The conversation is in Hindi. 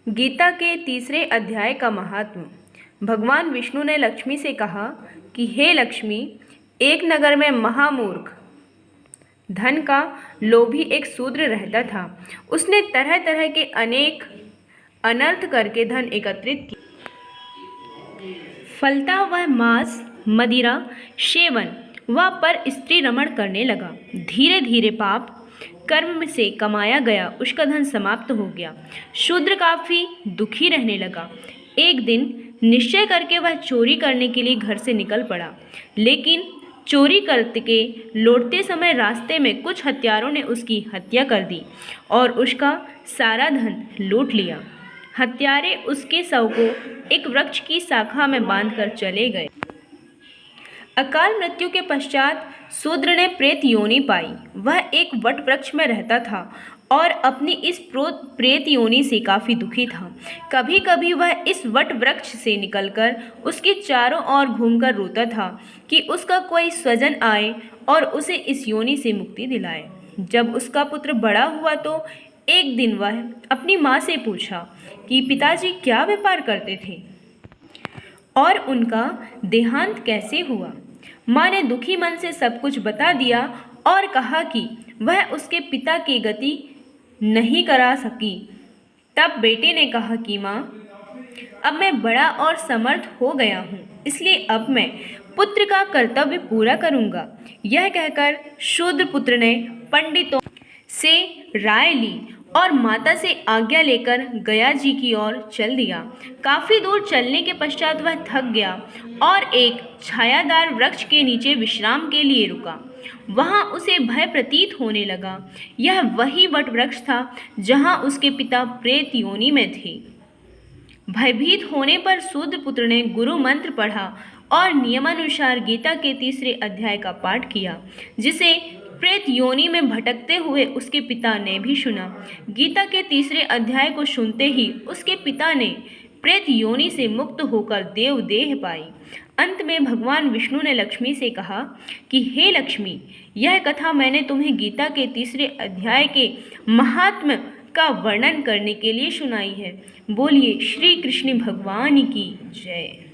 गीता के तीसरे अध्याय का महात्म। भगवान विष्णु ने लक्ष्मी से कहा कि हे लक्ष्मी, एक नगर में महामूर्ख धन का लोभी एक शूद्र रहता था। उसने तरह तरह के अनेक अनर्थ करके धन एकत्रित किया। फलता वह मांस, मदिरा सेवन व पर स्त्री रमण करने लगा। धीरे धीरे पाप कर्म से कमाया गया उसका धन समाप्त हो गया। शूद्र काफी दुखी रहने लगा। एक दिन निश्चय करके वह चोरी करने के लिए घर से निकल पड़ा, लेकिन चोरी करके लौटते समय रास्ते में कुछ हत्यारों ने उसकी हत्या कर दी और उसका सारा धन लूट लिया। हत्यारे उसके शव को एक वृक्ष की शाखा में बांधकर चले गए। अकाल मृत्यु के पश्चात शूद्र ने प्रेत योनि पाई। वह एक वट वृक्ष में रहता था और अपनी इस प्रेत योनि से काफ़ी दुखी था। कभी कभी वह इस वट वृक्ष से निकलकर उसके चारों ओर घूमकर रोता था कि उसका कोई स्वजन आए और उसे इस योनि से मुक्ति दिलाए। जब उसका पुत्र बड़ा हुआ तो एक दिन वह अपनी माँ से पूछा कि पिताजी क्या व्यापार करते थे और उनका देहांत कैसे हुआ। माँ ने दुखी मन से सब कुछ बता दिया और कहा कि वह उसके पिता की गति नहीं करा सकी। तब बेटे ने कहा कि माँ, अब मैं बड़ा और समर्थ हो गया हूँ, इसलिए अब मैं पुत्र का कर्तव्य पूरा करूँगा। यह कहकर शूद्र पुत्र ने पंडितों से राय ली और माता से आज्ञा लेकर गया जी की ओर चल दिया। काफ़ी दूर चलने के पश्चात वह थक गया और एक छायादार वृक्ष के नीचे विश्राम के लिए रुका। वहाँ उसे भय प्रतीत होने लगा। यह वही वट वृक्ष था जहाँ उसके पिता प्रेत योनि में थे। भयभीत होने पर शूद्र पुत्र ने गुरु मंत्र पढ़ा और नियमानुसार गीता के तीसरे अध्याय का पाठ किया, जिसे प्रेत योनि में भटकते हुए उसके पिता ने भी सुना। गीता के तीसरे अध्याय को सुनते ही उसके पिता ने प्रेत योनि से मुक्त होकर देव देह पाई। अंत में भगवान विष्णु ने लक्ष्मी से कहा कि हे लक्ष्मी, यह कथा मैंने तुम्हें गीता के तीसरे अध्याय के महात्म्य का वर्णन करने के लिए सुनाई है। बोलिए श्री कृष्ण भगवान की जय।